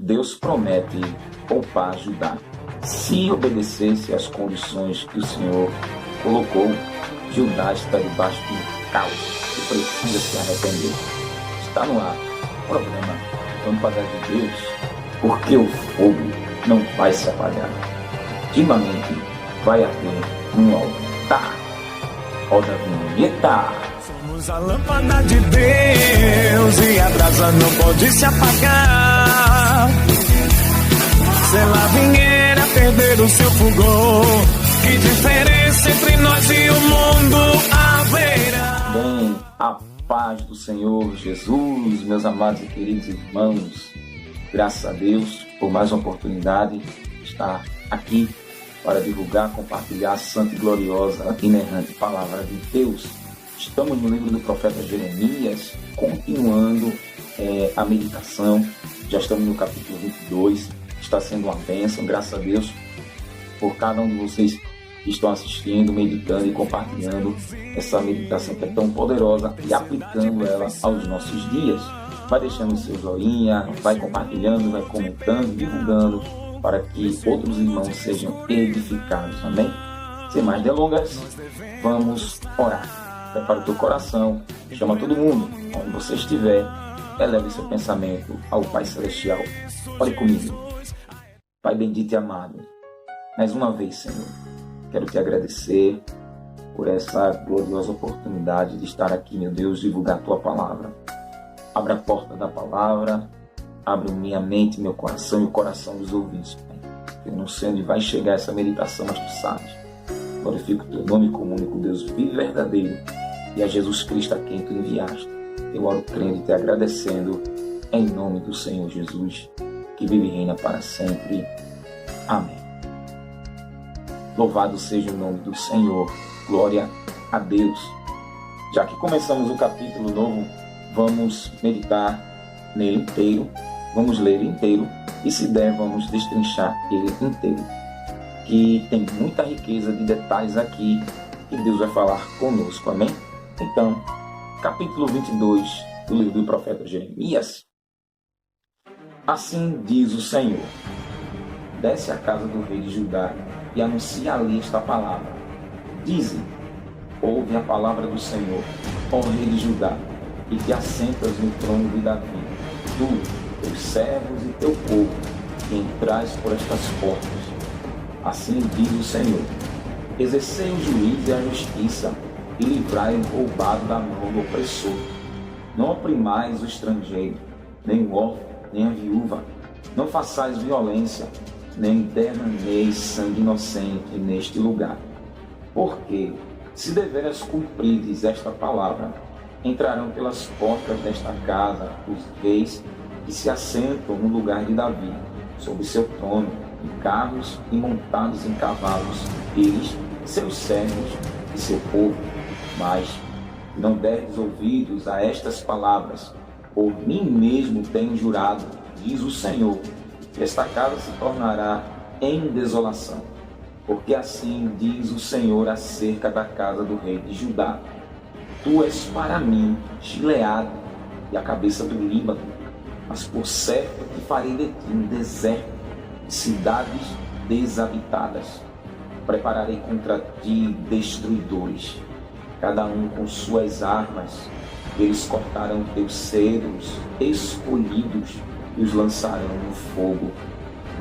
Deus promete poupar Judá. Se obedecesse às condições que o Senhor colocou, Judá está debaixo de um caos e precisa se arrepender. Está no ar. O problema, vamos pagar de Deus, porque o fogo não vai se apagar. Ultimamente vai haver um altar. Roda a vinheta. Somos a lâmpada de Deus e a brasa não pode se apagar. Se ela vier a perder o seu fulgor, que diferença entre nós e o mundo haverá? Bem, a paz do Senhor Jesus, meus amados e queridos irmãos, graças a Deus por mais uma oportunidade de estar aqui para divulgar, compartilhar a santa e gloriosa, inerrante palavra de Deus. Estamos no livro do profeta Jeremias, continuando a meditação. Já estamos no capítulo 22. Está sendo uma bênção, graças a Deus, por cada um de vocês que estão assistindo, meditando e compartilhando essa meditação que é tão poderosa e aplicando ela aos nossos dias. Vai deixando o seu joinha, vai compartilhando, vai comentando, divulgando, para que outros irmãos sejam edificados, amém? Sem mais delongas, vamos orar. Prepara o teu coração, chama todo mundo, onde você estiver, eleve seu pensamento ao Pai Celestial. Ore comigo. Pai bendito e amado, mais uma vez, Senhor, quero te agradecer por essa gloriosa oportunidade de estar aqui, meu Deus, divulgar a tua palavra. Abra a porta da palavra, abre minha mente, meu coração e o coração dos ouvintes, Pai. Eu não sei onde vai chegar essa meditação, mas tu sabes. Glorifico o teu nome, comunico o Deus vivo e verdadeiro e a Jesus Cristo a quem tu enviaste. Eu oro crendo e te agradecendo em nome do Senhor Jesus, que vive e reina para sempre. Amém. Louvado seja o nome do Senhor. Glória a Deus. Já que começamos o capítulo novo, vamos meditar nele inteiro, vamos ler ele inteiro e, se der, vamos destrinchar ele inteiro, que tem muita riqueza de detalhes aqui que Deus vai falar conosco, amém? Então, capítulo 22 do livro do profeta Jeremias. Assim diz o Senhor: desce à casa do rei de Judá e anuncia ali esta palavra. Dize: ouve a palavra do Senhor, ó rei de Judá, e te assentas no trono de Davi, tu, teus servos e teu povo, que entrais por estas portas. Assim diz o Senhor: exercei o juízo e a justiça, e livrai o roubado da mão do opressor. Não oprimais o estrangeiro, nem o órfão, nem a viúva. Não façais violência, nem derrameis sangue inocente neste lugar. Porque, se deveras cumprides esta palavra, entrarão pelas portas desta casa os reis que se assentam no lugar de Davi, sob seu trono, em carros e montados em cavalos, eles, seus servos e seu povo. Mas, se não derdes ouvidos a estas palavras, por mim mesmo tenho jurado, diz o Senhor, que esta casa se tornará em desolação. Porque assim diz o Senhor acerca da casa do rei de Judá: tu és para mim Gileade e a cabeça do Líbano, mas por certo que farei de ti um deserto, cidades desabitadas. Prepararei contra ti destruidores, cada um com suas armas. Eles cortarão teus cedros escolhidos e os lançarão no fogo.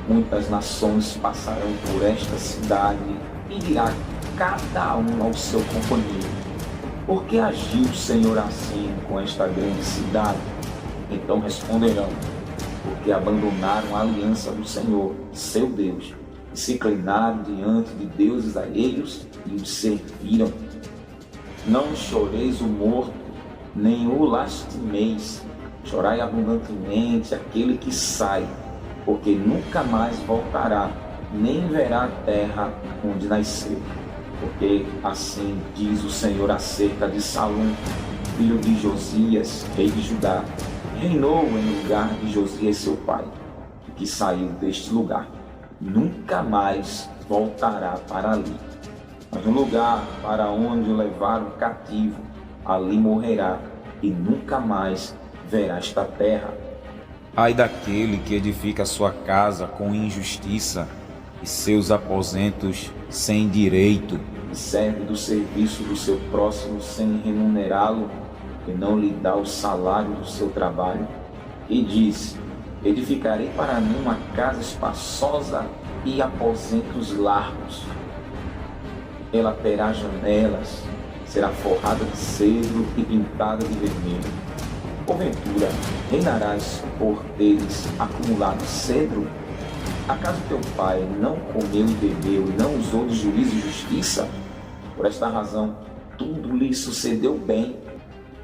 Muitas nações passarão por esta cidade e dirá cada um ao seu companheiro: por que agiu o Senhor assim com esta grande cidade? Então responderão: porque abandonaram a aliança do Senhor, seu Deus, e se inclinaram diante de deuses alheios e os serviram. Não choreis o morto, nem o lastimeis. Chorai abundantemente aquele que sai, porque nunca mais voltará, nem verá a terra onde nasceu. Porque assim diz o Senhor acerca de Salum, filho de Josias, rei de Judá, reinou em lugar de Josias seu pai, que saiu deste lugar. Nunca mais voltará para ali. Mas no lugar para onde o levaram cativo, ali morrerá, e nunca mais verá esta terra. Ai daquele que edifica sua casa com injustiça e seus aposentos sem direito. Serve do serviço do seu próximo sem remunerá-lo e não lhe dá o salário do seu trabalho. E diz: edificarei para mim uma casa espaçosa e aposentos largos. Ela terá janelas, será forrada de cedro e pintada de vermelho. Porventura, reinarás por teres acumulado cedro? Acaso teu pai não comeu e bebeu e não usou de juízo e justiça? Por esta razão, tudo lhe sucedeu bem.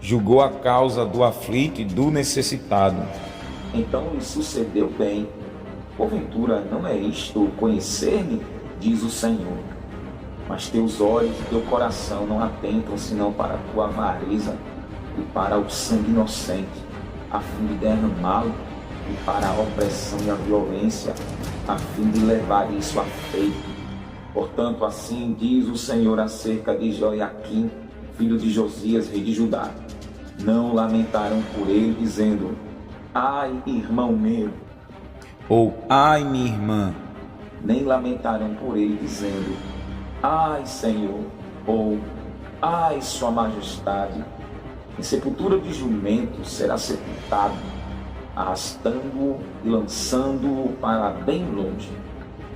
Julgou a causa do aflito e do necessitado. Então lhe sucedeu bem. Porventura, não é isto conhecer-me? Diz o Senhor. Mas teus olhos e teu coração não atentam senão para a tua avareza e para o sangue inocente, a fim de derramá-lo, e para a opressão e a violência, a fim de levar isso a feito. Portanto, assim diz o Senhor acerca de Joiaquim, filho de Josias, rei de Judá. Não lamentarão por ele, dizendo: ai, irmão meu, Ou, ai, minha irmã, nem lamentarão por ele, dizendo: ai, Senhor, ou ai, sua majestade. Em sepultura de jumento será sepultado, arrastando-o e lançando-o para bem longe,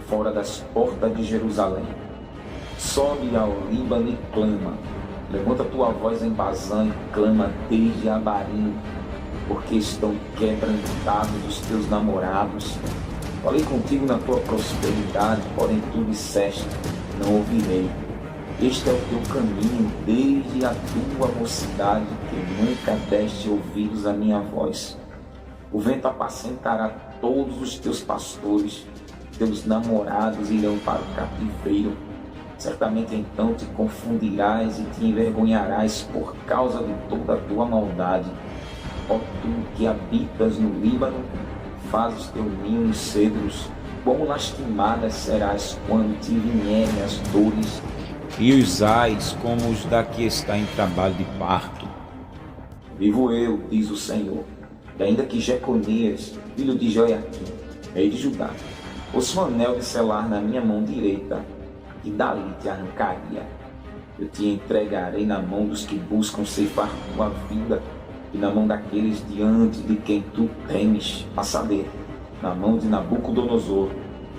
fora das portas de Jerusalém. Sobe ao Líbano e clama, levanta tua voz em Bazã e clama desde Abarim, porque estão quebrantados os teus namorados. Falei contigo na tua prosperidade, porém tu disseste: não ouvirei. Este é o teu caminho desde a tua mocidade, que nunca deste ouvidos à minha voz. O vento apacentará todos os teus pastores, teus namorados irão para o cativeiro. Certamente então te confundirás e te envergonharás por causa de toda a tua maldade. Ó tu que habitas no Líbano, fazes teu ninho nos cedros, quão lastimadas serás quando te vierem as dores, e os ais como os da que está em trabalho de parto. Vivo eu, diz o Senhor, e ainda que Jeconias, filho de Joiaquim, rei de Judá, fosse um anel de selar na minha mão direita, e dali te arrancaria. Eu te entregarei na mão dos que buscam ceifar tua vida, e na mão daqueles diante de quem tu temes, a saber, na mão de Nabucodonosor,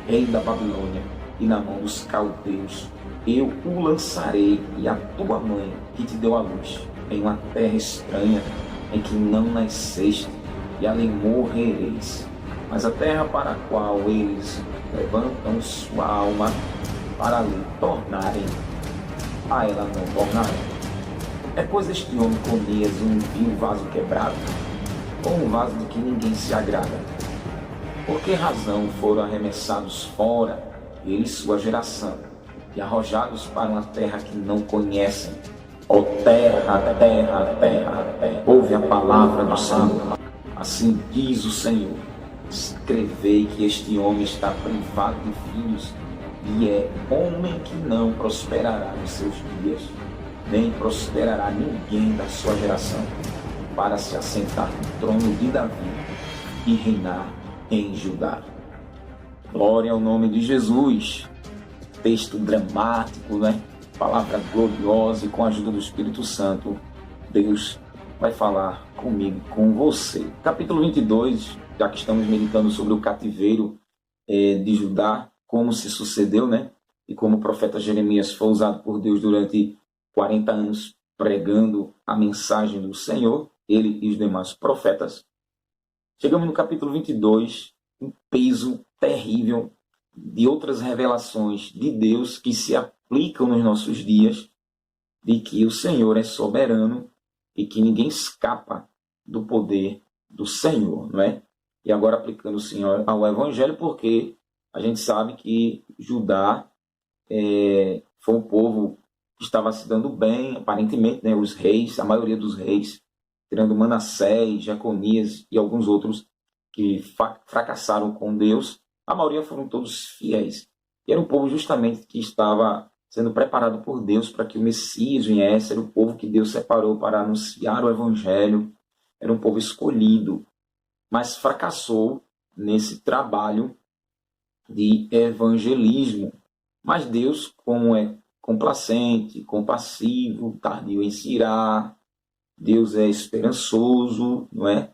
rei da Babilônia, e na mão dos caldeus. Eu o lançarei, e a tua mãe, que te deu a luz, em uma terra estranha, em que não nasceste, e ali morrereis. Mas a terra para a qual eles levantam sua alma, para lhe tornarem, a ela não tornarão. É pois este homem Conias um vil vaso quebrado, ou um vaso de que ninguém se agrada? Por que razão foram arremessados fora, ele e sua geração, e arrojados para uma terra que não conhecem? Ó terra, terra, terra, terra, ouve a palavra do Senhor. Assim diz o Senhor: escrevei que este homem está privado de filhos, e é homem que não prosperará nos seus dias, nem prosperará ninguém da sua geração, para se assentar no trono de Davi e reinar em Judá. Glória ao nome de Jesus. Texto dramático, né? Palavra gloriosa, e com a ajuda do Espírito Santo, Deus vai falar comigo, com você. Capítulo 22, já que estamos meditando sobre o cativeiro de Judá, como se sucedeu, né? E como o profeta Jeremias foi usado por Deus durante 40 anos pregando a mensagem do Senhor, ele e os demais profetas. Chegamos no capítulo 22, um peso terrível de outras revelações de Deus que se aplicam nos nossos dias, de que o Senhor é soberano e que ninguém escapa do poder do Senhor, não é? E agora aplicando o Senhor ao Evangelho, porque a gente sabe que Judá foi um povo que estava se dando bem, aparentemente, né? Os reis, a maioria dos reis, tirando Manassés, Jeconias e alguns outros que fracassaram com Deus, a maioria foram todos fiéis. E era um povo justamente que estava sendo preparado por Deus para que o Messias viesse, era o povo que Deus separou para anunciar o Evangelho, era um povo escolhido. mas fracassou nesse trabalho de evangelismo. Mas Deus, como é complacente, compassivo, tardio em se irar, Deus é esperançoso, não é?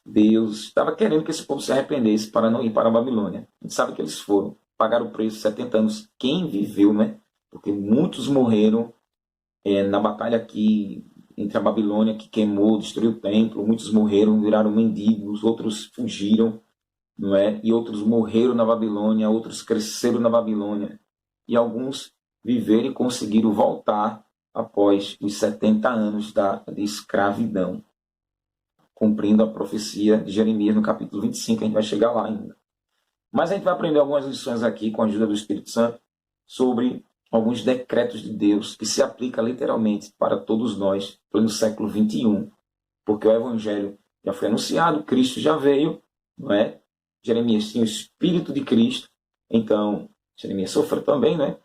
Deus estava querendo que esse povo se arrependesse para não ir para a Babilônia. A gente sabe que eles foram, pagaram o preço, 70 anos. Quem viveu, né? Porque muitos morreram na batalha aqui entre a Babilônia, que queimou, destruiu o templo. Muitos morreram, viraram mendigos, outros fugiram, não é? E outros morreram na Babilônia, outros cresceram na Babilônia. E alguns viveram e conseguiram voltar após os 70 anos de escravidão, cumprindo a profecia de Jeremias no capítulo 25, a gente vai chegar lá ainda. Mas a gente vai aprender algumas lições aqui, com a ajuda do Espírito Santo, sobre alguns decretos de Deus que se aplicam literalmente para todos nós no século 21. Porque o Evangelho já foi anunciado, Cristo já veio, não é? Jeremias tinha o Espírito de Cristo, então Jeremias sofreu também, né?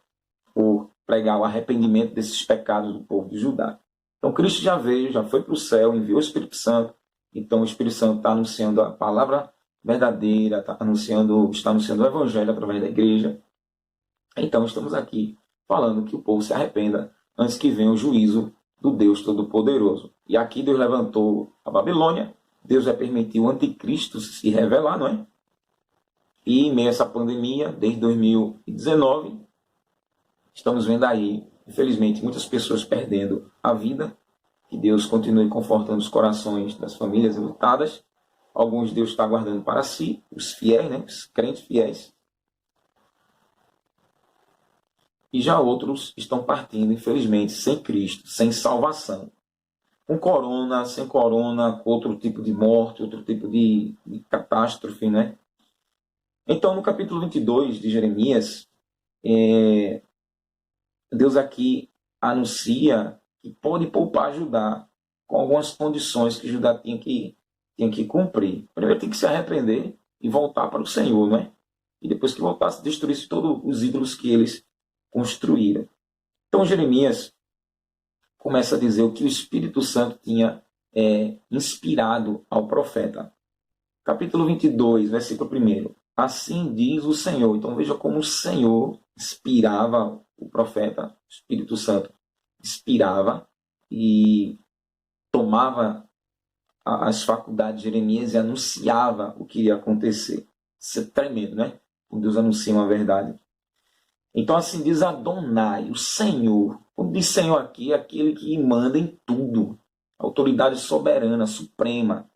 Por pregar o arrependimento desses pecados do povo de Judá. Então Cristo já veio, já foi para o céu, enviou o Espírito Santo. Então o Espírito Santo está anunciando a palavra verdadeira, está anunciando o Evangelho através da igreja. Então estamos aqui falando que o povo se arrependa antes que venha o juízo do Deus Todo-Poderoso. E aqui Deus levantou a Babilônia, Deus vai permitir o anticristo se revelar, não é? E em meio a essa pandemia, desde 2019, estamos vendo aí, infelizmente, muitas pessoas perdendo a vida. Que Deus continue confortando os corações das famílias lutadas. Alguns Deus está guardando para si, os fiéis, né? Os crentes fiéis. E já outros estão partindo, infelizmente, sem Cristo, sem salvação. Com corona, sem corona, com outro tipo de morte, outro tipo de catástrofe, né? Então, no capítulo 22 de Jeremias, Deus aqui anuncia que pode poupar Judá com algumas condições que Judá tinha que cumprir. Primeiro tem que se arrepender e voltar para o Senhor, não é? E depois que voltasse, destruísse todos os ídolos que eles construíram. Então Jeremias começa a dizer o que o Espírito Santo tinha inspirado ao profeta. Capítulo 22, versículo 1. Assim diz o Senhor. Então veja como o Senhor inspirava o profeta, o Espírito Santo inspirava e tomava as faculdades de Jeremias e anunciava o que ia acontecer. Isso é tremendo, né? Quando Deus anuncia uma verdade. Então assim diz Adonai, o Senhor. Quando diz Senhor aqui, é aquele que manda em tudo. Autoridade soberana, suprema.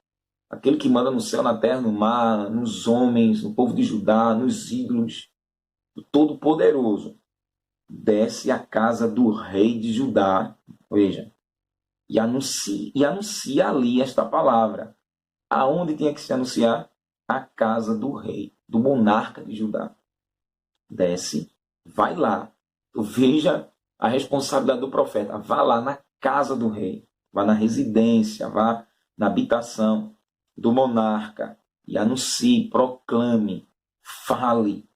Aquele que manda no céu, na terra, no mar, nos homens, no povo de Judá, nos ídolos. O Todo-Poderoso. Desce à casa do rei de Judá. Veja. E anuncia ali esta palavra. Aonde tinha que se anunciar? A casa do rei, do monarca de Judá. Desce, vai lá. Veja a responsabilidade do profeta. Vá lá na casa do rei. Vá na residência, vá na habitação do monarca. E anuncie, proclame, fale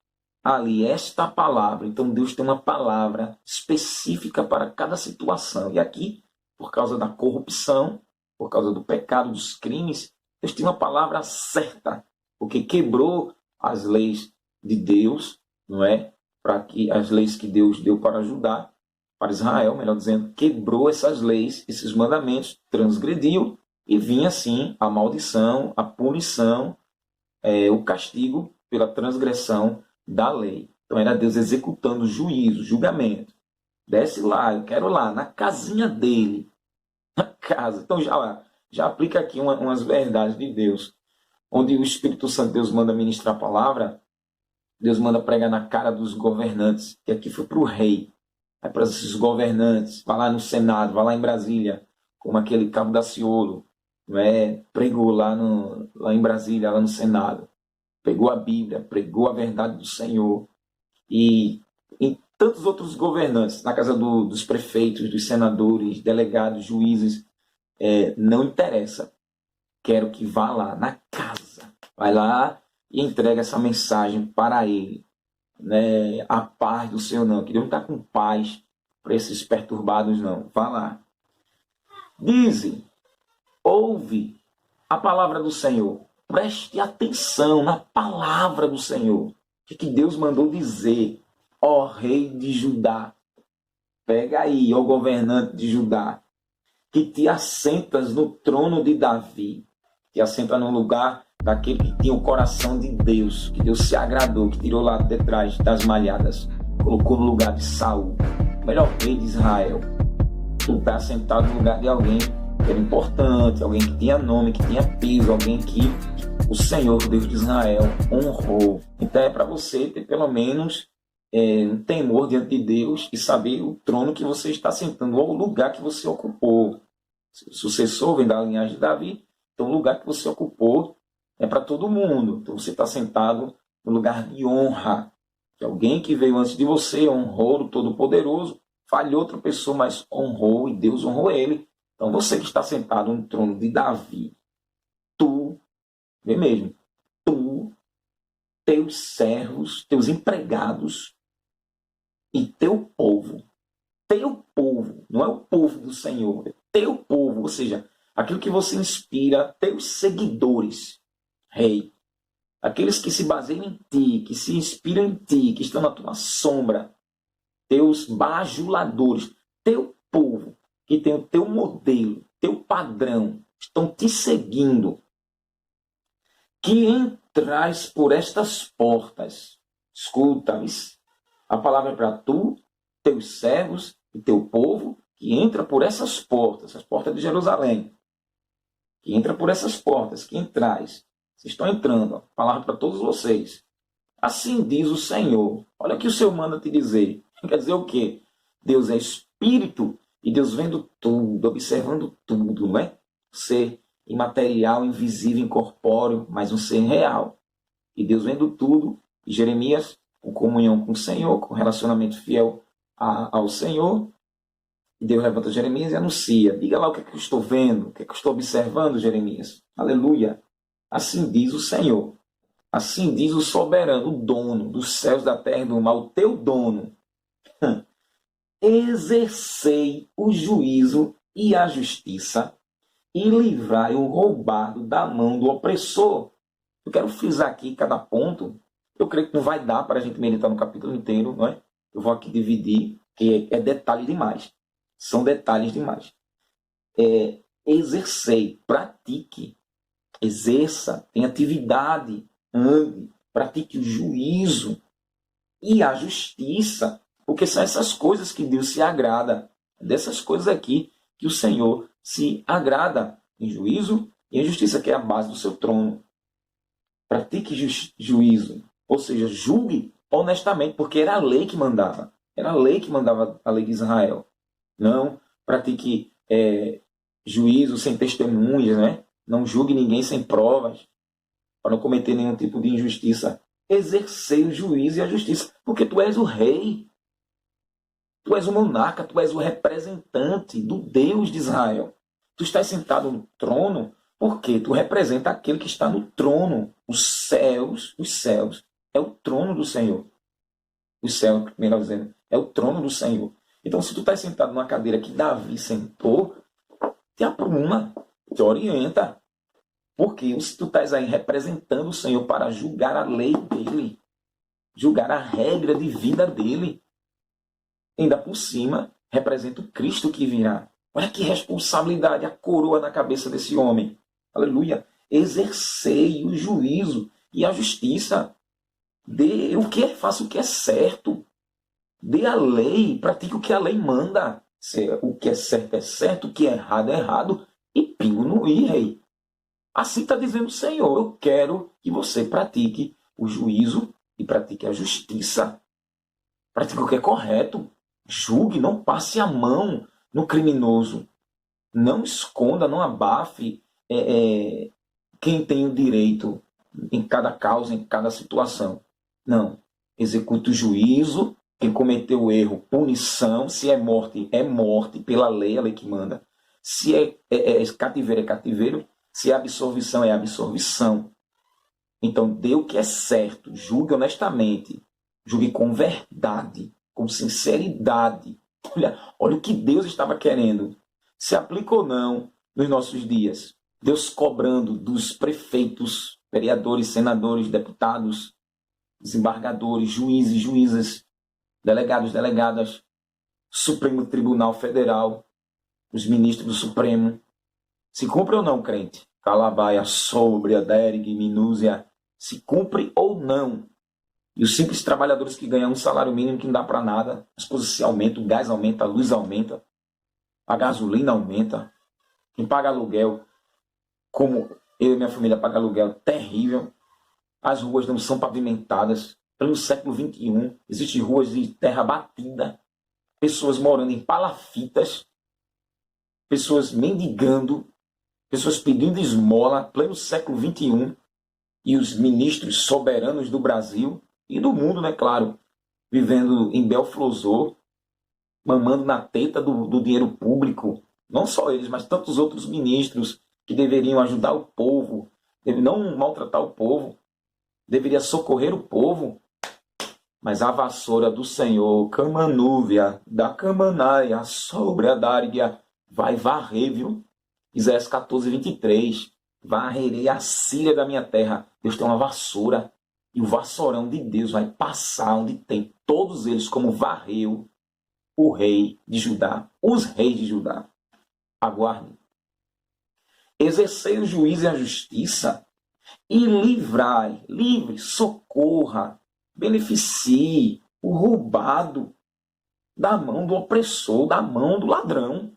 ali esta palavra. Então Deus tem uma palavra específica para cada situação. E aqui, por causa da corrupção, por causa do pecado, dos crimes, Deus tem uma palavra certa, porque quebrou as leis de Deus, não é? Para que as leis que Deus deu para ajudar, para Israel, melhor dizendo, quebrou essas leis, esses mandamentos, transgrediu e vinha assim a maldição, a punição, o castigo pela transgressão da lei. Então era Deus executando juízo, julgamento. Desce lá, eu quero lá, na casinha dele. Na casa. Então já aplica aqui umas verdades de Deus. Onde o Espírito Santo de Deus manda ministrar a palavra, Deus manda pregar na cara dos governantes. Que aqui foi para o rei. Vai para esses governantes. Vai lá no Senado, vai lá em Brasília. Como aquele Cabo Daciolo. Pregou lá em Brasília, lá no Senado. Pegou a Bíblia, pregou a verdade do Senhor. E em tantos outros governantes, na casa dos prefeitos, dos senadores, delegados, juízes, não interessa. Quero que vá lá na casa. Vai lá e entrega essa mensagem para ele. Né? A paz do Senhor não. Que Deus não está com paz para esses perturbados, não. Vá lá. Dize, ouve a palavra do Senhor. preste atenção na palavra do Senhor. O que Deus mandou dizer? Ó rei de Judá, pega aí, ó governante de Judá, que te assentas no trono de Davi, te assenta no lugar daquele que tinha o coração de Deus, que Deus se agradou, que tirou lá de trás das malhadas, colocou no lugar de Saul, o melhor rei de Israel. Tu está sentado no lugar de alguém que era importante, alguém que tinha nome, que tinha peso, alguém que o Senhor, Deus de Israel, honrou. Então é para você ter pelo menos um temor diante de Deus e saber o trono que você está sentando, ou o lugar que você ocupou. Se o sucessor vem da linhagem de Davi, então o lugar que você ocupou é para todo mundo. Então você está sentado no lugar de honra. Que alguém que veio antes de você honrou o Todo-Poderoso, falhou outra pessoa, mas honrou e Deus honrou ele. Então você que está sentado no trono de Davi, tu, vê mesmo, tu, teus servos, teus empregados e teu povo, não é o povo do Senhor, é teu povo, ou seja, aquilo que você inspira, teus seguidores, rei, aqueles que se baseiam em ti, que se inspiram em ti, que estão na tua sombra, teus bajuladores, teu povo, que tem o teu modelo, teu padrão, estão te seguindo, que entrais por estas portas. Escuta, a palavra é para tu, teus servos e teu povo, que entra por essas portas, as portas de Jerusalém, que entra por essas portas, que entrais. Vocês estão entrando, ó, palavra para todos vocês. Assim diz o Senhor. Olha o que o Senhor manda te dizer. Quer dizer o quê? Deus é espírito e Deus vendo tudo, observando tudo, não é? Ser imaterial, invisível, incorpóreo, mas um ser real. E Deus vendo tudo, e Jeremias, com comunhão com o Senhor, com relacionamento fiel ao Senhor, e Deus levanta Jeremias e anuncia. Diga lá o que é que eu estou vendo, o que é que eu estou observando, Jeremias. Aleluia. Assim diz o Senhor. Assim diz o soberano, o dono dos céus, da terra e do mar, o teu dono. Exercei o juízo e a justiça e livrai o roubado da mão do opressor. Eu quero frisar aqui cada ponto. Eu creio que não vai dar para a gente meditar no capítulo inteiro, não é? Eu vou aqui dividir, que é detalhe demais. São detalhes demais. Exercei, pratique, exerça, tenha atividade, ande, pratique o juízo e a justiça, porque são essas coisas que Deus se agrada. Dessas coisas aqui que o Senhor se agrada, em juízo e em justiça, que é a base do seu trono. Pratique juízo, ou seja, julgue honestamente, porque era a lei que mandava. Era a lei que mandava, a lei de Israel. Não pratique juízo sem testemunhas, né? Não julgue ninguém sem provas, para não cometer nenhum tipo de injustiça. Exercei o juízo e a justiça, porque tu és o rei. Tu és o monarca, tu és o representante do Deus de Israel. Tu estás sentado no trono porque tu representa aquele que está no trono. Os céus, é o trono do Senhor. Os céus, melhor dizendo, é o trono do Senhor. Então, se tu estás sentado numa cadeira que Davi sentou, te apruma, te orienta. Porque se tu estás aí representando o Senhor para julgar a lei dele, julgar a regra de vida dele, ainda por cima, representa o Cristo que virá. Olha que responsabilidade, a coroa na cabeça desse homem. Aleluia. Exercei o juízo e a justiça. Faça o que é certo. Dê a lei, pratique o que a lei manda. O que é certo, o que é errado. E pingo no i, rei. Assim está dizendo o Senhor. Eu quero que você pratique o juízo e pratique a justiça. Pratique o que é correto. Julgue, não passe a mão no criminoso. Não esconda, não abafe quem tem o direito em cada causa, em cada situação. Não. Execute o juízo. Quem cometeu o erro, punição. Se é morte pela lei, a lei que manda. Se é cativeiro, é cativeiro. Se é absolvição, é absolvição. Então, dê o que é certo. Julgue honestamente. Julgue com verdade, com sinceridade. Olha o que Deus estava querendo. Se aplica ou não nos nossos dias. Deus cobrando dos prefeitos, vereadores, senadores, deputados, desembargadores, juízes, juízas, delegados, delegadas, Supremo Tribunal Federal, os ministros do Supremo. Se cumpre ou não, crente? Calabaia, Sôbria, Derg, Minúzia, se cumpre ou não? E os simples trabalhadores que ganham um salário mínimo que não dá para nada, as coisas se aumentam, o gás aumenta, a luz aumenta, a gasolina aumenta, quem paga aluguel, como eu e minha família paga aluguel, terrível, as ruas não são pavimentadas, pelo século XXI, existem ruas de terra batida, pessoas morando em palafitas, pessoas mendigando, pessoas pedindo esmola, pleno século XXI, e os ministros soberanos do Brasil e do mundo, né, claro, vivendo em Belflosor, mamando na teta do dinheiro público, não só eles, mas tantos outros ministros que deveriam ajudar o povo, não maltratar o povo, deveria socorrer o povo, mas a vassoura do Senhor, Camanúvia, da Camanaia, sobre a Dárguia, vai varrer, viu? Isaías 14, 23. Varrerei a Síria da minha terra. Deus tem uma vassoura. E o vassourão de Deus vai passar onde tem todos eles, como varreu o rei de Judá. Os reis de Judá. Aguarde. Exercei o juízo e a justiça. E livrai, livre, socorra, beneficie o roubado da mão do opressor, da mão do ladrão.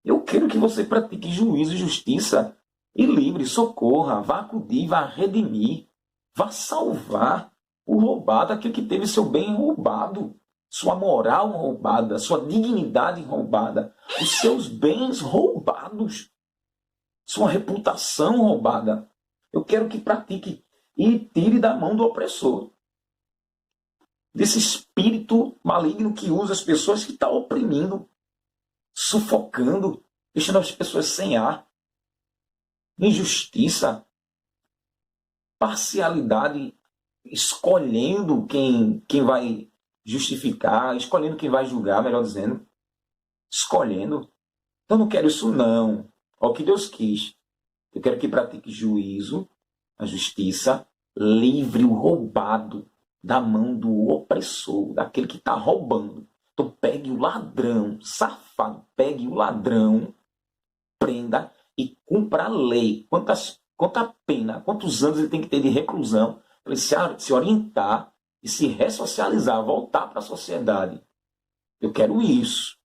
Eu quero que você pratique juízo e justiça e livre, socorra, vá acudir, vá redimir, vá salvar o roubado, aquele que teve seu bem roubado, sua moral roubada, sua dignidade roubada, os seus bens roubados, sua reputação roubada. Eu quero que pratique e tire da mão do opressor, desse espírito maligno que usa as pessoas, que está oprimindo, sufocando, deixando as pessoas sem ar, injustiça, parcialidade, escolhendo quem vai justificar, escolhendo quem vai julgar, melhor dizendo, escolhendo. Então não quero isso não, é o que Deus quis. Eu quero que pratique juízo, a justiça, livre o roubado da mão do opressor, daquele que está roubando. Então pegue o ladrão, safado, pegue o ladrão, prenda e cumpra a lei. Quanta pena, quantos anos ele tem que ter de reclusão para ele se orientar e se ressocializar, voltar para a sociedade. Eu quero isso.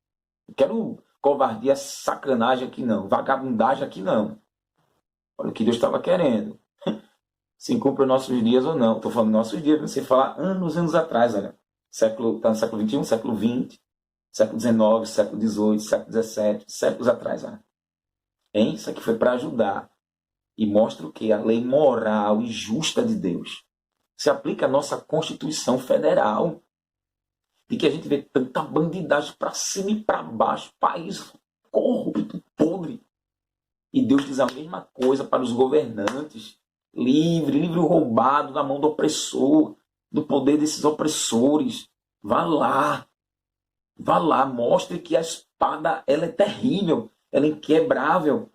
Eu quero covardia, sacanagem aqui não, vagabundagem aqui não. Olha o que Deus estava querendo. Se cumpre os nossos dias ou não. Estou falando nossos dias, você falar anos atrás, olha. Está no século XXI, século XX, século XIX, século XVIII, século XVII, séculos atrás. Olha. Hein? Isso aqui foi para ajudar. E mostra o que? A lei moral e justa de Deus. Se aplica à nossa Constituição Federal. De que a gente vê tanta bandidagem para cima e para baixo. País corrupto, podre. E Deus diz a mesma coisa para os governantes. Livre o roubado da mão do opressor, do poder desses opressores. Vá lá, mostre que a espada ela é terrível, ela é inquebrável,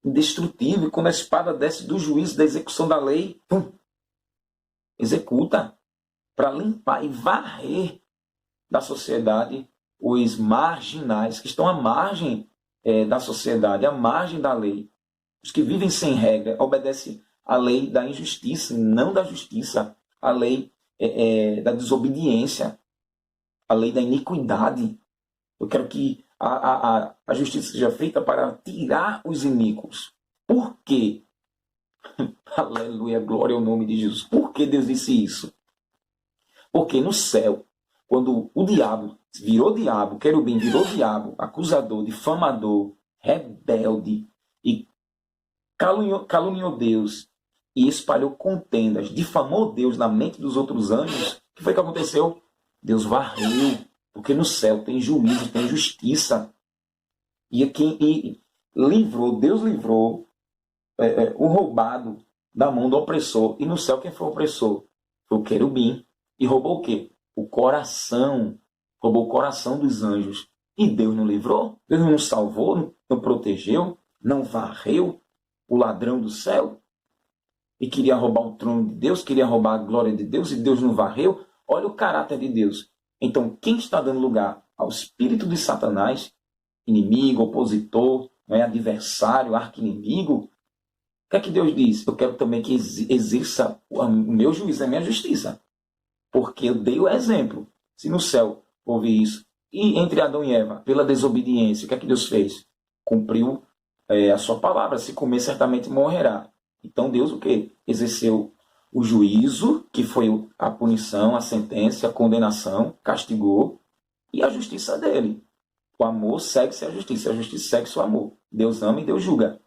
indestrutível. E quando a espada desce do juízo, da execução da lei, executa para limpar e varrer da sociedade os marginais que estão à margem da sociedade, à margem da lei. Os que vivem sem regra, obedecem à lei da injustiça, não da justiça, a lei da desobediência, a lei da iniquidade. Eu quero que a justiça seja feita para tirar os iníquos. Por quê? Aleluia, glória ao nome de Jesus. Por que Deus disse isso? Porque no céu, quando o diabo virou diabo, querubim virou diabo, acusador, difamador, rebelde, e caluniou Deus, e espalhou contendas, difamou Deus na mente dos outros anjos, o que foi que aconteceu? Deus varreu, porque no céu tem juízo, tem justiça. E Deus livrou o roubado da mão do opressor. E no céu quem foi o opressor? Foi o querubim. E roubou o quê? O coração. Roubou o coração dos anjos. E Deus não livrou? Deus não salvou? Não protegeu? Não varreu o ladrão do céu? e queria roubar o trono de Deus, queria roubar a glória de Deus, e Deus não varreu. Olha o caráter de Deus. Então, quem está dando lugar ao espírito de Satanás, inimigo, opositor, adversário, arqui-inimigo, o que é que Deus diz? Eu quero também que exerça o meu juízo, a minha justiça. Porque eu dei o exemplo. Se no céu houve isso, e entre Adão e Eva, pela desobediência, o que é que Deus fez? Cumpriu a sua palavra. Se comer, certamente morrerá. Então Deus o quê? Exerceu o juízo, que foi a punição, a sentença, a condenação, castigou, e a justiça dele. O amor segue-se a justiça segue-se o amor. Deus ama e Deus julga,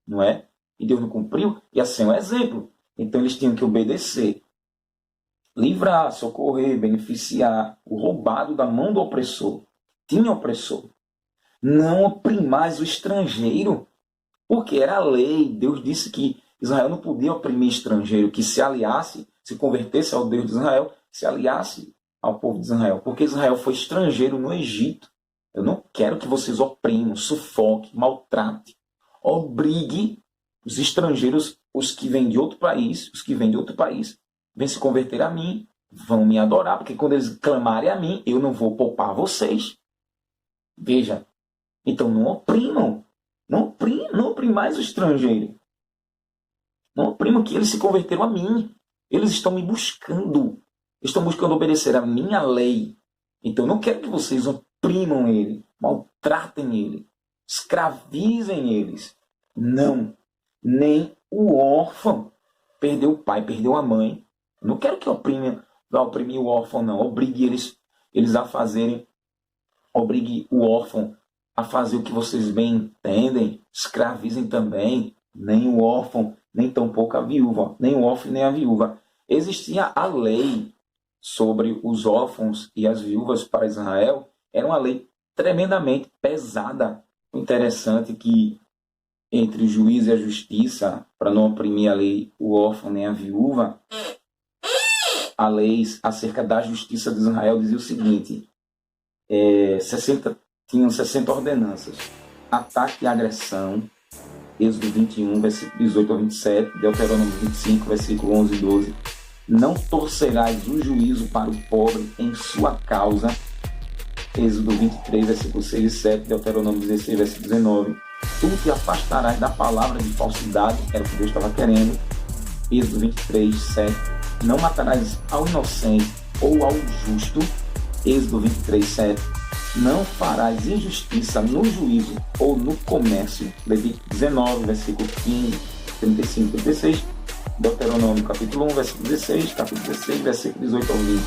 não é? E Deus não cumpriu, e assim é um exemplo. Então eles tinham que obedecer, livrar, socorrer, beneficiar o roubado da mão do opressor. Tinha opressor. Não oprimais o estrangeiro, porque era a lei. Deus disse que Israel não podia oprimir estrangeiro, que se aliasse, se convertesse ao Deus de Israel, se aliasse ao povo de Israel, porque Israel foi estrangeiro no Egito. Eu não quero que vocês oprimam, sufoque, maltrate, obrigue os estrangeiros, os que vêm de outro país, vêm se converter a mim, vão me adorar, porque quando eles clamarem a mim, eu não vou poupar vocês. Veja, então não oprimam, não oprimais o estrangeiro. Não oprimam que eles se converteram a mim. Eles estão me buscando. Estão buscando obedecer a minha lei. Então eu não quero que vocês oprimam ele, maltratem ele, escravizem eles. Não. Nem o órfão perdeu o pai, perdeu a mãe. Eu não quero que oprimir o órfão, não. Obrigue eles a fazerem. Obrigue o órfão a fazer o que vocês bem entendem. Escravizem também. Nem o órfão, nem tampouco a viúva. Nem o órfão, nem a viúva. Existia a lei sobre os órfãos e as viúvas para Israel. Era uma lei tremendamente pesada. O interessante é que entre o juiz e a justiça, para não oprimir a lei, o órfão nem a viúva, a lei acerca da justiça de Israel dizia o seguinte: tinham 60 ordenanças. Ataque e agressão, Êxodo 21, versículo 18 ao 27, Deuteronômio 25, versículo 11 e 12. Não torcerás o juízo para o pobre em sua causa, Êxodo 23, versículo 6 e 7, Deuteronômio 16, versículo 19. Tu te afastarás da palavra de falsidade, era o que Deus estava querendo, Êxodo 23, 7. Não matarás ao inocente ou ao justo, Êxodo 23, 7. Não farás injustiça no juízo ou no comércio, Levítico 19, versículo 15, 35 e 36. Deuteronômio capítulo 1, versículo 16, capítulo 16, versículo 18 ao 20.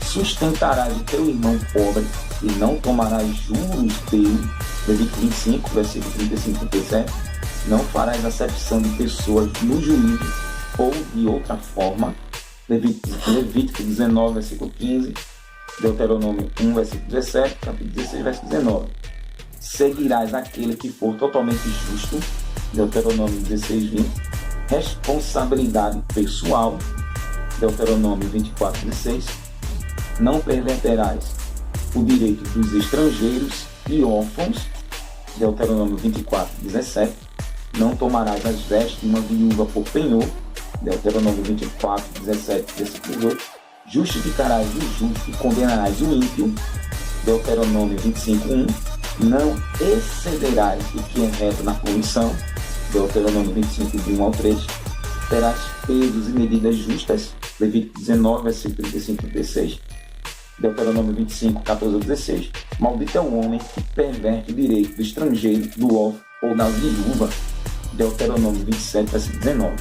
Sustentarás o teu irmão pobre e não tomarás juros dele, Levítico 25, versículo 35 e 37. Não farás acepção de pessoas no juízo ou de outra forma, Levítico 19, versículo 15, Deuteronômio 1, versículo 17, capítulo 16, versículo 19. Seguirás aquele que for totalmente justo, Deuteronômio 16, 20. Responsabilidade pessoal, Deuteronômio 24, 16. Não perverterás o direito dos estrangeiros e órfãos, Deuteronômio 24, 17. Não tomarás as vestes de uma viúva por penhor, Deuteronômio 24, 17, versículo 18. Justificarás o justo e condenarás o ímpio, Deuteronômio 25, 1. Não excederás o que é reto na punição, Deuteronômio 25, de 1 ao 3. Terás pesos e medidas justas, Levítico 19, versículo 35 e 36. Deuteronômio 25, 14 ao 16. Maldito é o homem que perverte o direito do estrangeiro, do órfão ou da viúva, Deuteronômio 27, versículo 19.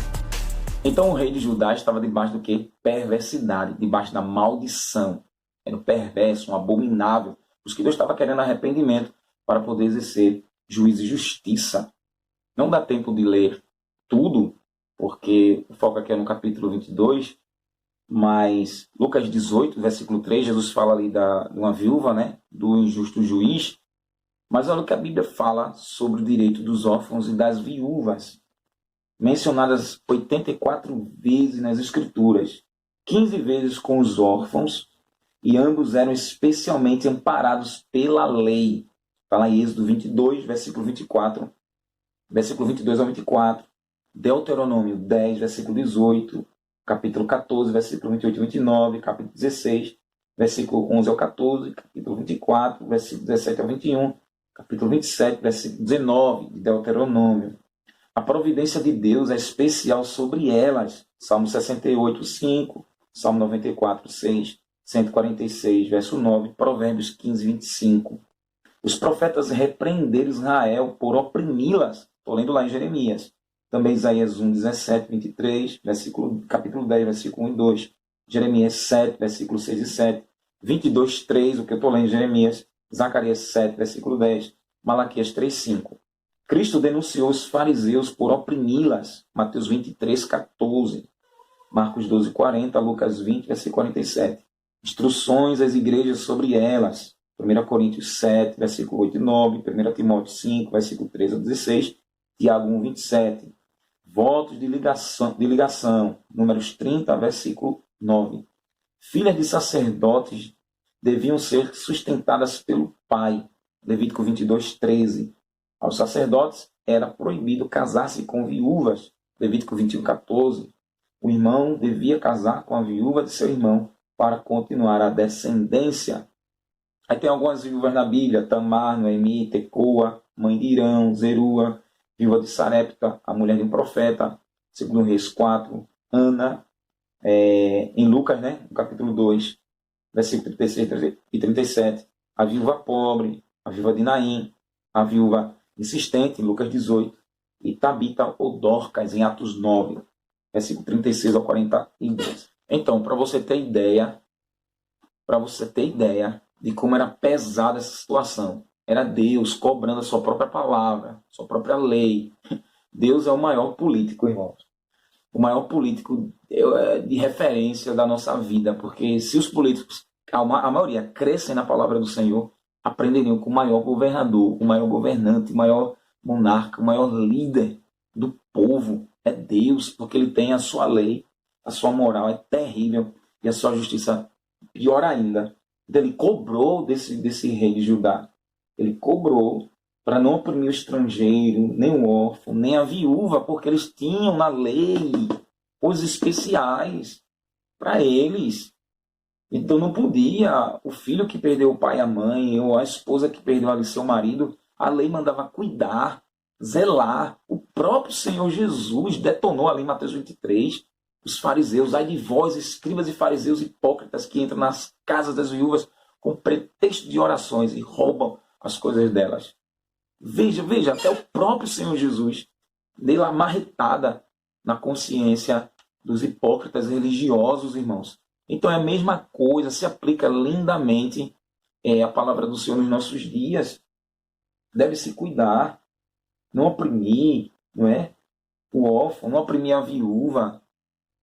Então o rei de Judá estava debaixo do que? Perversidade, debaixo da maldição. Era um perverso, um abominável. Os que Deus estava querendo arrependimento para poder exercer juízo e justiça. Não dá tempo de ler tudo, porque o foco aqui é no capítulo 22, mas Lucas 18, versículo 3, Jesus fala ali de uma viúva, né, do injusto juiz. Mas olha o que a Bíblia fala sobre o direito dos órfãos e das viúvas, mencionadas 84 vezes nas Escrituras, 15 vezes com os órfãos, e ambos eram especialmente amparados pela lei. Fala em Êxodo 22, versículo 24, versículo 22 ao 24, Deuteronômio 10, versículo 18, capítulo 14, versículo 28 e 29, capítulo 16, versículo 11 ao 14, capítulo 24, versículo 17 ao 21, capítulo 27, versículo 19 de Deuteronômio. A providência de Deus é especial sobre elas. Salmo 68, 5, Salmo 94, 6, 146, verso 9, Provérbios 15, 25. Os profetas repreenderam Israel por oprimi-las. Estou lendo lá em Jeremias. Também Isaías 1, 17, 23, capítulo 10, versículo 1 e 2. Jeremias 7, versículo 6 e 7. 22, 3, o que eu estou lendo em Jeremias. Zacarias 7, versículo 10. Malaquias 3, 5. Cristo denunciou os fariseus por oprimi-las. Mateus 23, 14. Marcos 12, 40. Lucas 20, versículo 47. Instruções às igrejas sobre elas. 1 Coríntios 7, versículo 8 e 9. 1 Timóteo 5, versículo 13 a 16. Tiago 1, 27. Votos de ligação. Números 30, versículo 9. Filhas de sacerdotes deviam ser sustentadas pelo pai. Levítico 22, 13. Aos sacerdotes era proibido casar-se com viúvas. Levítico 21, 14. O irmão devia casar com a viúva de seu irmão para continuar a descendência. Aí tem algumas viúvas na Bíblia: Tamar, Noemi, Tecoa, mãe de Irão, Zerua, viúva de Sarepta, a mulher de um profeta, segundo Reis 4, Ana, em Lucas, no capítulo 2, versículo 36 e 37, a viúva pobre, a viúva de Naim, a viúva insistente, em Lucas 18, e Tabita ou Dorcas, em Atos 9, versículo 36 ao 42. Então, para você ter ideia de como era pesada essa situação, era Deus cobrando a sua própria palavra, sua própria lei. Deus é o maior político, irmãos. O maior político de referência da nossa vida, porque se os políticos, a maioria, crescem na palavra do Senhor, aprenderiam com o maior governador, o maior governante, o maior monarca, o maior líder do povo é Deus, porque ele tem a sua lei, a sua moral é terrível e a sua justiça pior ainda. Então ele cobrou desse rei de Judá. Ele cobrou para não oprimir o estrangeiro, nem o órfão, nem a viúva, porque eles tinham na lei coisas especiais para eles. Então não podia, o filho que perdeu o pai e a mãe, ou a esposa que perdeu ali seu marido, a lei mandava cuidar, zelar. O próprio Senhor Jesus detonou ali em Mateus 23, os fariseus: ai de vós, escribas e fariseus hipócritas, que entram nas casas das viúvas com pretexto de orações e roubam as coisas delas. Veja, até o próprio Senhor Jesus deu a marretada na consciência dos hipócritas religiosos, irmãos. Então é a mesma coisa, se aplica lindamente a palavra do Senhor nos nossos dias. Deve-se cuidar, não oprimir, não é? O órfão, não oprimir a viúva,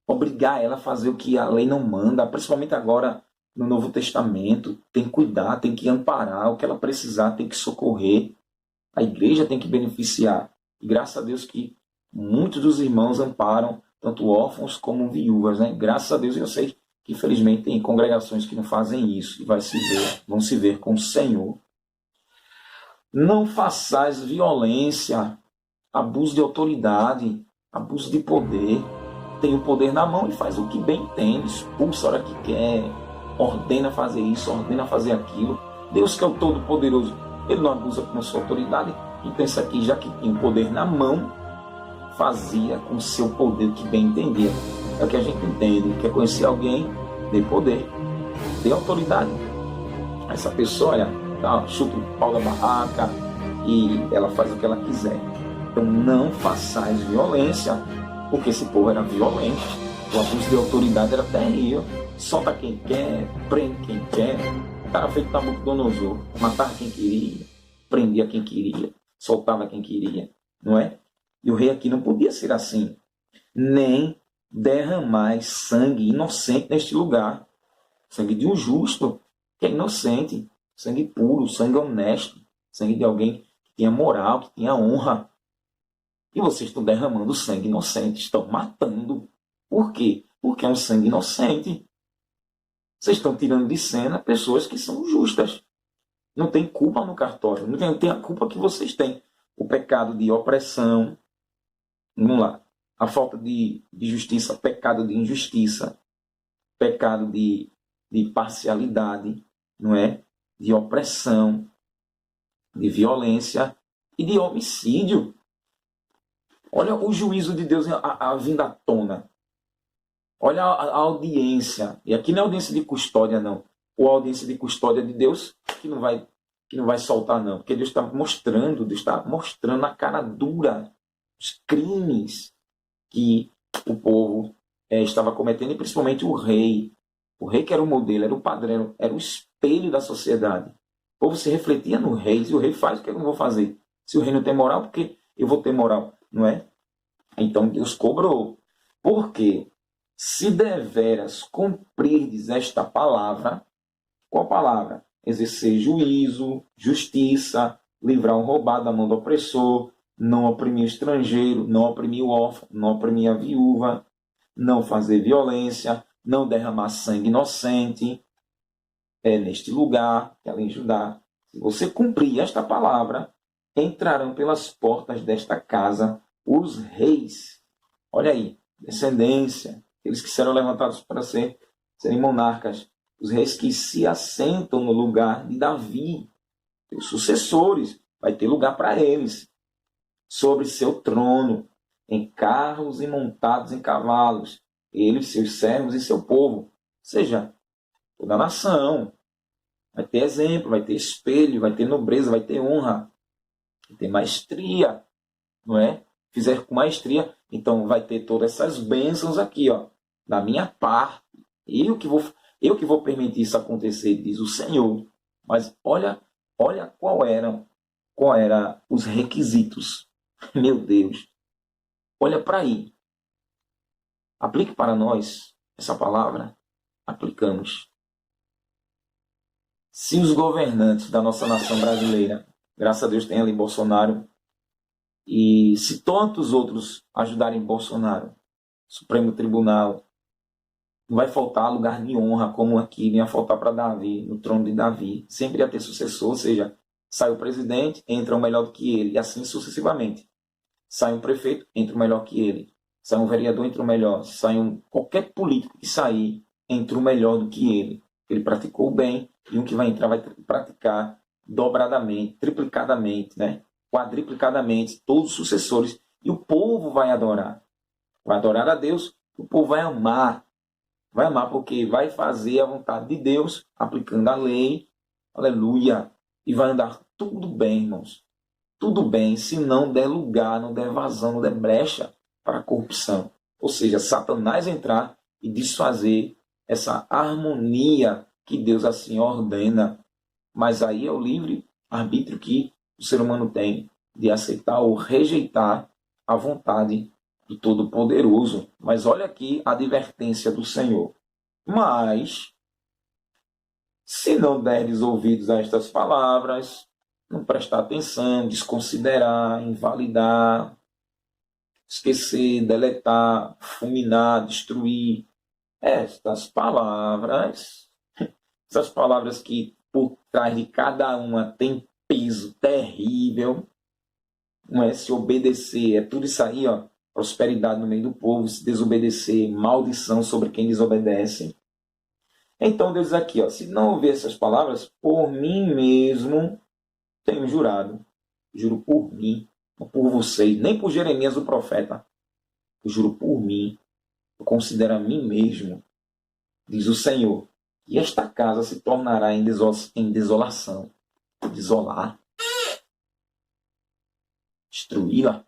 obrigar ela a fazer o que a lei não manda, principalmente agora no Novo Testamento. Tem que cuidar, tem que amparar, o que ela precisar tem que socorrer. A igreja tem que beneficiar. E graças a Deus que muitos dos irmãos amparam tanto órfãos como viúvas, Graças a Deus, eu sei que infelizmente tem congregações que não fazem isso e vão se ver com o Senhor. Não façais violência, abuso de autoridade, abuso de poder. Tem o poder na mão e faz o que bem entende, expulsa a hora que quer, ordena fazer isso, ordena fazer aquilo. Deus, que é o Todo-Poderoso, ele não abusa com a sua autoridade. Então isso aqui, já que tinha o poder na mão, fazia com o seu poder o que bem entendia. É o que a gente entende. Quer conhecer alguém? Dê poder, dê autoridade. Essa pessoa, olha, chuta o pau da barraca e ela faz o que ela quiser. Então não façais violência, porque esse povo era violento. O abuso de autoridade era terrível. Solta quem quer, prende quem quer. O cara feito Nabucodonosor, matava quem queria, prendia quem queria, soltava quem queria, não é? E o rei aqui não podia ser assim. Nem derramais sangue inocente neste lugar. Sangue de um justo, que é inocente. Sangue puro, sangue honesto. Sangue de alguém que tinha moral, que tinha honra. E vocês estão derramando sangue inocente, estão matando. Por quê? Porque é um sangue inocente. Vocês estão tirando de cena pessoas que são justas. Não tem culpa no cartório. Não tem a culpa que vocês têm. O pecado de opressão. Vamos lá. a falta de justiça, pecado de injustiça, pecado de parcialidade, não é? De opressão, de violência e de homicídio. Olha o juízo de Deus a vindo à tona. Olha a audiência. E aqui não é audiência de custódia, não. Ou a audiência de custódia de Deus que não vai soltar, não. Porque Deus está mostrando na cara dura os crimes que o povo estava cometendo, e principalmente o rei. O rei que era o modelo, era o padrão, era o espelho da sociedade. O povo se refletia no rei. Se o rei faz, o que eu não vou fazer? Se o rei não tem moral, por que eu vou ter moral? Não é? Então Deus cobrou. Porque se deveras cumprirdes esta palavra, qual palavra? Exercer juízo, justiça, livrar o roubado da mão do opressor, não oprimir o estrangeiro, não oprimir o órfão, não oprimir a viúva, não fazer violência, não derramar sangue inocente. É neste lugar, que além de Judá, se você cumprir esta palavra, entrarão pelas portas desta casa os reis. Olha aí, descendência, aqueles que serão levantados para serem monarcas, os reis que se assentam no lugar de Davi, os sucessores, vai ter lugar para eles, sobre seu trono, em carros e montados em cavalos, eles, seus servos e seu povo, ou seja, toda a nação. Vai ter exemplo, vai ter espelho, vai ter nobreza, vai ter honra, vai ter maestria, não é? Fizer com maestria, então vai ter todas essas bênçãos aqui, ó, da minha parte. Eu que vou permitir isso acontecer, diz o Senhor. Mas olha qual eram os requisitos. Meu Deus. Olha para aí. Aplique para nós essa palavra. Aplicamos. Se os governantes da nossa nação brasileira, graças a Deus tem ali Bolsonaro, e se tantos outros ajudarem Bolsonaro, Supremo Tribunal, não vai faltar lugar de honra como aqui, nem ia faltar para Davi, no trono de Davi. Sempre ia ter sucessor, ou seja, sai o presidente, entra um melhor do que ele, e assim sucessivamente. Sai um prefeito, entra um melhor que ele. Sai um vereador, entra um melhor. Sai qualquer político que sair, entra um melhor do que ele. Ele praticou bem, e um que vai entrar vai praticar dobradamente, triplicadamente, né? Quadriplicadamente, todos os sucessores. E o povo vai adorar. Vai adorar a Deus, o povo vai amar. Vai amar porque vai fazer a vontade de Deus, aplicando a lei. Aleluia. E vai andar tudo bem, irmãos. Tudo bem, se não der lugar, não der vazão, não der brecha para a corrupção. Ou seja, Satanás entrar e desfazer essa harmonia que Deus assim ordena. Mas aí é o livre arbítrio que o ser humano tem de aceitar ou rejeitar a vontade do Todo-Poderoso. Mas olha aqui a advertência do Senhor. Mas, se não deres ouvidos a estas palavras, não prestar atenção, desconsiderar, invalidar, esquecer, deletar, fulminar, destruir estas palavras, essas palavras que por trás de cada uma tem peso terrível, não é? Se obedecer, é tudo isso aí, ó, prosperidade no meio do povo, se desobedecer, maldição sobre quem desobedece. Então Deus diz aqui, ó, se não ouvir essas palavras, por mim mesmo tenho jurado, juro por mim, não por vocês, nem por Jeremias o profeta, eu juro por mim, eu considero a mim mesmo, diz o Senhor, e esta casa se tornará em desolação, desolar, destruí-la.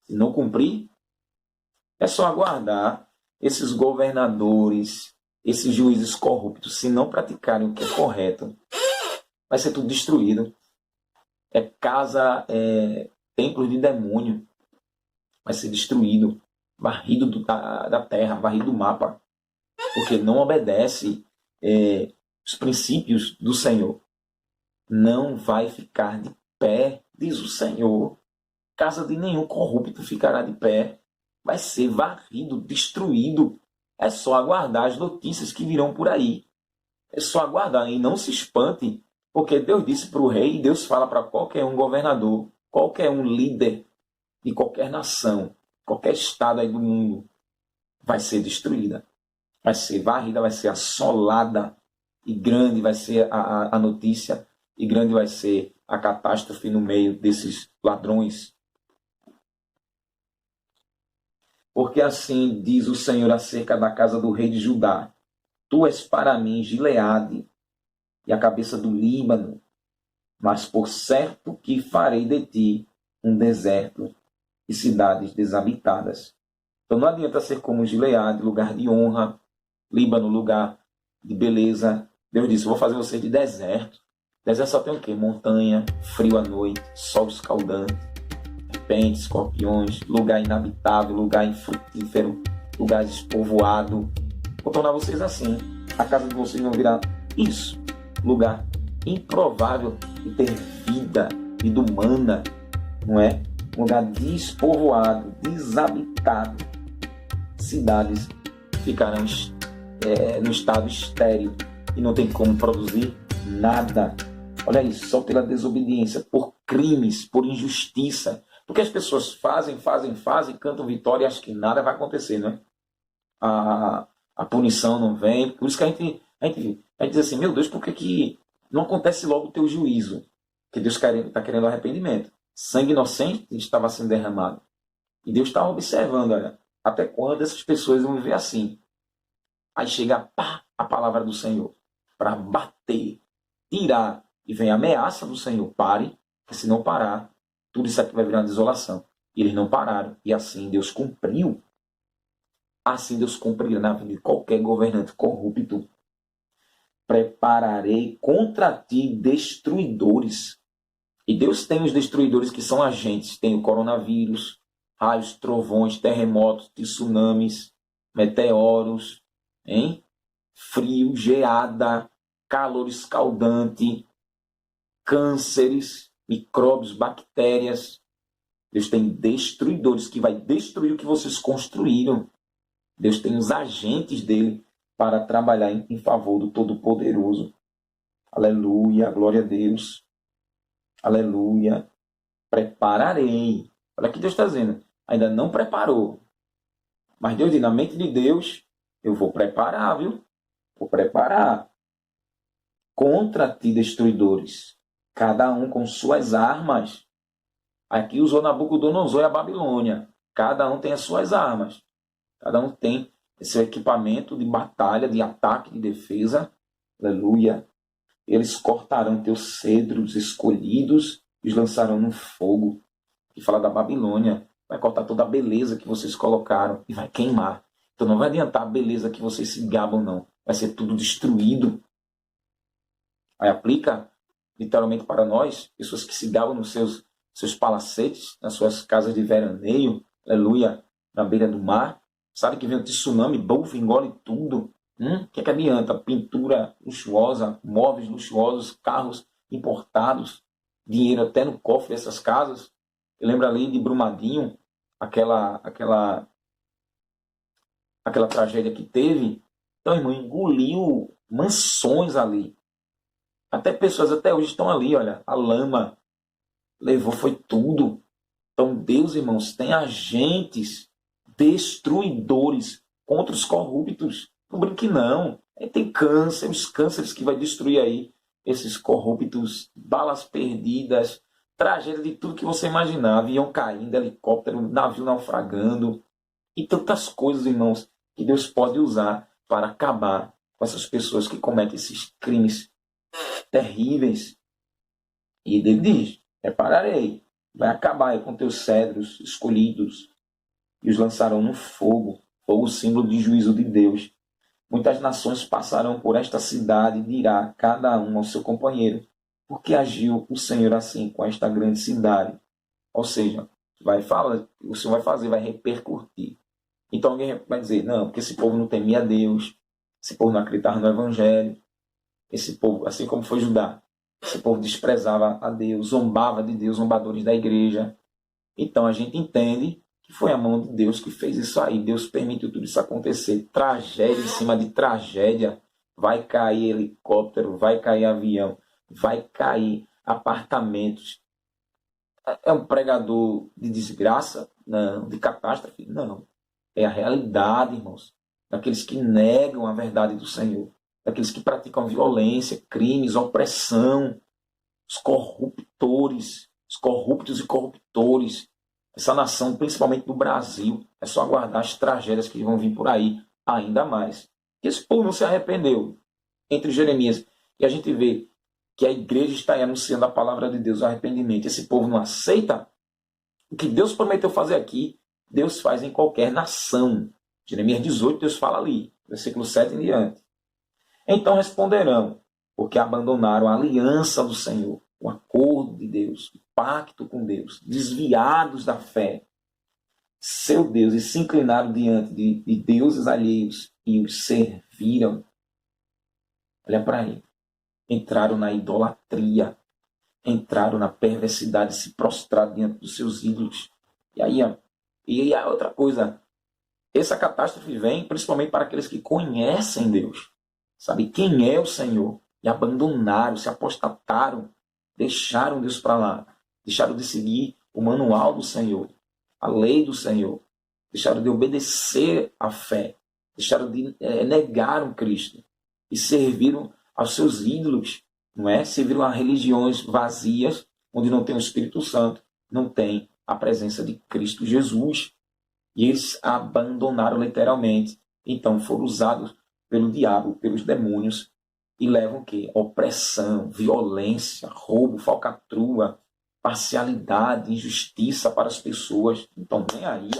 Se não cumprir, é só aguardar esses governadores, esses juízes corruptos, se não praticarem o que é correto, vai ser tudo destruído. É casa, templo de demônio, vai ser destruído, varrido da terra, varrido do mapa, porque não obedece os princípios do Senhor. Não vai ficar de pé, diz o Senhor. Casa de nenhum corrupto ficará de pé. Vai ser varrido, destruído. É só aguardar as notícias que virão por aí. É só aguardar e não se espante, porque Deus disse para o rei, e Deus fala para qualquer um governador, qualquer um líder de qualquer nação, qualquer estado aí do mundo vai ser destruída, vai ser varrida, vai ser assolada, e grande vai ser a notícia, e grande vai ser a catástrofe no meio desses ladrões. Porque assim diz o Senhor acerca da casa do rei de Judá: tu és para mim Gileade e a cabeça do Líbano, mas por certo que farei de ti um deserto e cidades desabitadas. Então não adianta ser como Gileade, lugar de honra, Líbano, lugar de beleza. Deus disse: vou fazer você de deserto. Deserto só tem o quê? Montanha, frio à noite, sol escaldante, serpentes, escorpiões, lugar inabitável, lugar infrutífero, lugar despovoado. Vou tornar vocês assim. A casa de vocês não virá isso. Lugar improvável de ter vida humana, não é? Um lugar despovoado, desabitado. Cidades ficarão no estado estéril e não tem como produzir nada. Olha isso, só pela desobediência, por crimes, por injustiça. Porque as pessoas fazem, cantam vitória e acham que nada vai acontecer, não é? A punição não vem. Por isso que a gente diz assim: meu Deus, por que não acontece logo o teu juízo? Que Deus está querendo arrependimento. Sangue inocente estava sendo derramado. E Deus está observando, olha, até quando essas pessoas vão viver assim. Aí chega a palavra do Senhor para bater, tirar, e vem a ameaça do Senhor: pare, porque se não parar, tudo isso aqui vai virar uma desolação. E eles não pararam, e assim Deus cumpriu. Assim Deus cumprirá na vida de qualquer governante corrupto. Prepararei contra ti destruidores. E Deus tem os destruidores que são agentes. Tem o coronavírus, raios, trovões, terremotos, tsunamis, meteoros, hein? Frio, geada, calor escaldante, cânceres, micróbios, bactérias. Deus tem destruidores que vai destruir o que vocês construíram. Deus tem os agentes dele para trabalhar em favor do Todo-Poderoso. Aleluia, glória a Deus. Aleluia. Prepararei. Olha o que Deus está dizendo. Ainda não preparou. Mas Deus diz: na mente de Deus, eu vou preparar, viu? Vou preparar. Contra ti, destruidores, cada um com suas armas. Aqui usou Nabucodonosor e a Babilônia. Cada um tem as suas armas. Cada um tem esse equipamento de batalha, de ataque, de defesa. Aleluia. Eles cortarão teus cedros escolhidos e os lançarão no fogo. E fala da Babilônia. Vai cortar toda a beleza que vocês colocaram e vai queimar. Então não vai adiantar a beleza que vocês se gabam, não. Vai ser tudo destruído. Aí aplica literalmente para nós, pessoas que se gabam nos seus palacetes, nas suas casas de veraneio, aleluia, na beira do mar. Sabe que vem o tsunami, bufo, engole tudo. O que adianta? Pintura luxuosa, móveis luxuosos, carros importados, dinheiro até no cofre dessas casas. Eu lembro ali de Brumadinho, aquela tragédia que teve. Então, irmão, engoliu mansões ali. Até pessoas até hoje estão ali, olha, a lama levou, foi tudo. Então Deus, irmãos, tem agentes destruidores contra os corruptos. Não brinque não. Tem câncer, os cânceres que vai destruir aí esses corruptos, balas perdidas, tragédia de tudo que você imaginar, avião caindo, helicóptero, navio naufragando e tantas coisas, irmãos, que Deus pode usar para acabar com essas pessoas que cometem esses crimes terríveis. E ele diz: prepararei, vai acabar com teus cedros escolhidos e os lançarão no fogo, fogo símbolo de juízo de Deus. Muitas nações passarão por esta cidade e dirá cada um ao seu companheiro: por que agiu o Senhor assim com esta grande cidade? Ou seja, o Senhor vai fazer, vai repercutir. Então alguém vai dizer: não, porque esse povo não temia a Deus, esse povo não acreditava no Evangelho, esse povo, assim como foi Judá, esse povo desprezava a Deus, zombava de Deus, zombadores da igreja. Então a gente entende que foi a mão de Deus que fez isso aí. Deus permitiu tudo isso acontecer. Tragédia em cima de tragédia. Vai cair helicóptero, vai cair avião, vai cair apartamentos. É um pregador de desgraça? Não. De catástrofe? Não. É a realidade, irmãos, daqueles que negam a verdade do Senhor, daqueles que praticam violência, crimes, opressão, os corruptores, os corruptos e corruptores. Essa nação, principalmente no Brasil, é só aguardar as tragédias que vão vir por aí ainda mais. Esse povo não se arrependeu. Entre Jeremias, e a gente vê que a igreja está aí anunciando a palavra de Deus, o arrependimento. Esse povo não aceita o que Deus prometeu fazer aqui, Deus faz em qualquer nação. Jeremias 18, Deus fala ali, versículo 7 em diante. Então responderão, porque abandonaram a aliança do Senhor, o acordo de Deus, o pacto com Deus, desviados da fé, seu Deus, e se inclinaram diante de deuses alheios e os serviram. Olha para aí. Entraram na idolatria, entraram na perversidade, se prostraram diante dos seus ídolos. E aí, a outra coisa, essa catástrofe vem principalmente para aqueles que conhecem Deus, sabe quem é o Senhor, e abandonaram, se apostataram, deixaram Deus para lá, deixaram de seguir o manual do Senhor, a lei do Senhor, deixaram de obedecer à fé, deixaram de negar o Cristo e serviram aos seus ídolos, não é? Serviram a religiões vazias, onde não tem o Espírito Santo, não tem a presença de Cristo Jesus. E eles abandonaram literalmente. Então foram usados pelo diabo, pelos demônios, e levam o quê? Opressão, violência, roubo, falcatrua, parcialidade, injustiça para as pessoas. Então vem aí,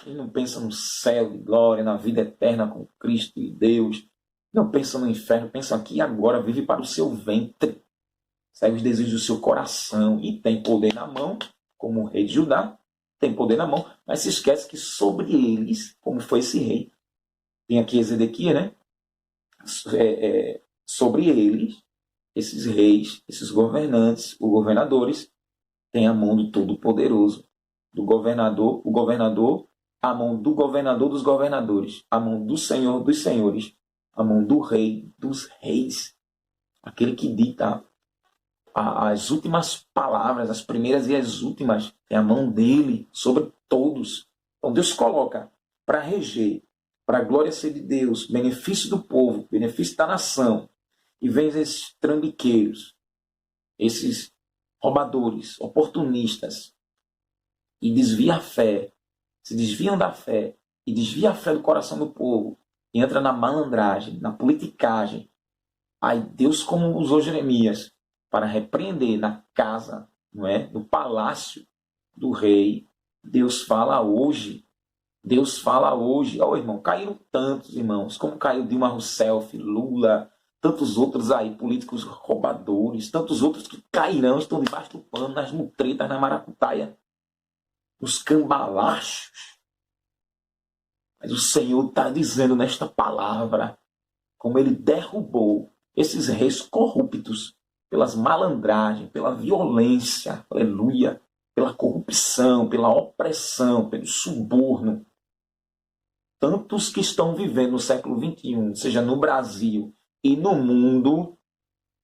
ele não pensa no céu de glória, na vida eterna com Cristo e Deus. Não pensa no inferno, pensa aqui e agora, vive para o seu ventre. Segue os desejos do seu coração e tem poder na mão, como o rei de Judá, tem poder na mão, mas se esquece que sobre eles, como foi esse rei, tem aqui Ezequiel, né? Sobre eles, esses reis, esses governantes, os governadores, tem a mão do Todo-Poderoso, do governador, o governador, a mão do governador dos governadores, a mão do Senhor dos senhores, a mão do rei dos reis, aquele que dita as últimas palavras, as primeiras e as últimas, é a mão dele sobre todos. Então Deus coloca para reger, para a glória ser de Deus, benefício do povo, benefício da nação, e vem esses trambiqueiros, esses roubadores, oportunistas, e desvia a fé, se desviam da fé, e desvia a fé do coração do povo, e entra na malandragem, na politicagem. Aí Deus, como usou Jeremias para repreender na casa, não é, no palácio do rei, Deus fala hoje. Deus fala hoje. Ó, irmão, caíram tantos, irmãos, como caiu Dilma Rousseff, Lula, tantos outros aí, políticos roubadores, tantos outros que cairão, estão debaixo do pano, nas mutretas, na maracutaia, nos cambalachos. Mas o Senhor está dizendo nesta palavra como ele derrubou esses reis corruptos pelas malandragens, pela violência, aleluia, pela corrupção, pela opressão, pelo suborno. Tantos que estão vivendo no século XXI, seja no Brasil e no mundo,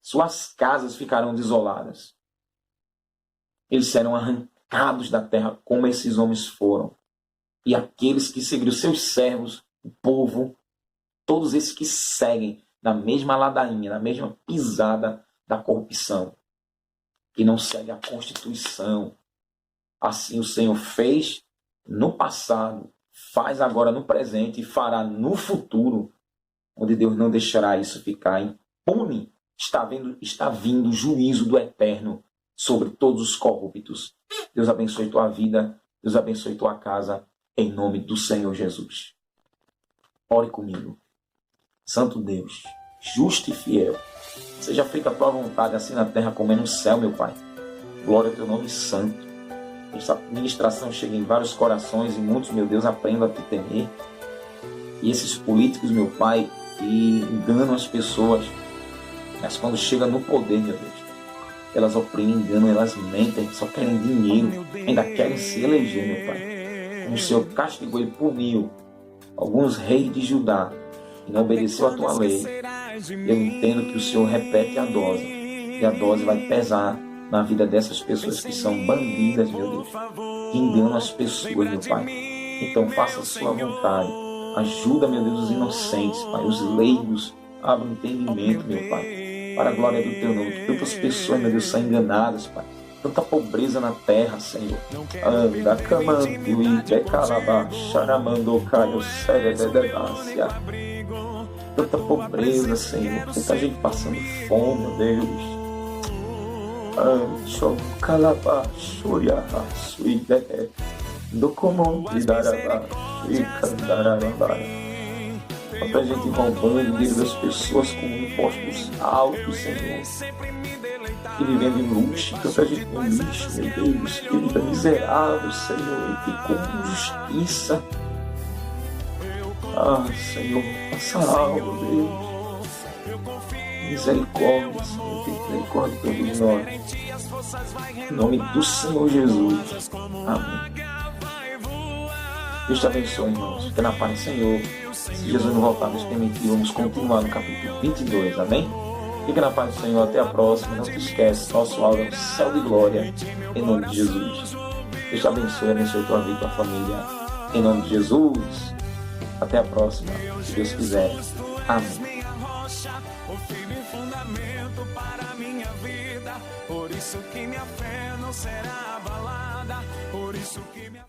suas casas ficarão desoladas. Eles serão arrancados da terra como esses homens foram. E aqueles que seguiram seus servos, o povo, todos esses que seguem na mesma ladainha, na mesma pisada da corrupção, que não segue a Constituição. Assim o Senhor fez no passado, faz agora no presente e fará no futuro, onde Deus não deixará isso ficar impune. Está vindo o juízo do Eterno sobre todos os corruptos. Deus abençoe tua vida, Deus abençoe tua casa, em nome do Senhor Jesus. Ore comigo. Santo Deus, justo e fiel, seja feita a tua vontade, assim na terra como é no céu, meu Pai. Glória ao teu nome santo. Essa ministração chega em vários corações e muitos, meu Deus, aprendam a te temer. E esses políticos, meu Pai, que enganam as pessoas, mas quando chega no poder, meu Deus, elas oprimem, enganam, elas mentem, só querem dinheiro, ainda querem se eleger, meu Pai. Como o Senhor castigou e puniu alguns reis de Judá que não obedeceu a tua lei. Eu entendo que o Senhor repete a dose, e a dose vai pesar na vida dessas pessoas que são bandidas, meu Deus, que enganam as pessoas, meu Pai. Então faça a sua vontade. Ajuda, meu Deus, os inocentes, Pai, os leigos. Abra o entendimento, meu Pai, para a glória do Teu nome. Que tantas pessoas, meu Deus, são enganadas, Pai. Tanta pobreza na terra, Senhor. Anda, camando e decalaba, charamando, caio, serededácia. Tanta pobreza, Senhor. Tanta gente passando fome, meu Deus. Calaba, churia, suide, do comum de darabá, e candarabá. Tanta gente roubando dinheiro das pessoas com impostos altos, Senhor. E vivendo em luxo, tanta gente com lixo, meu Deus. Que vida miserável, Senhor. E que com justiça. Senhor, faça algo, Deus. Misericórdia, Senhor. Tem misericórdia por todos nós. Em nome do Senhor Jesus. Amém. Deus te abençoe, irmãos. Fica na paz do Senhor. Se Jesus não voltar, nos permitir, vamos continuar no capítulo 22, amém? Fica na paz do Senhor, até a próxima. Não se esquece, nosso áudio é um céu de glória, em nome de Jesus. Deus te abençoe, abençoe tua vida e tua família, em nome de Jesus. Até a próxima, se Deus quiser. Amém. Por isso que minha fé não será abalada, por isso que minha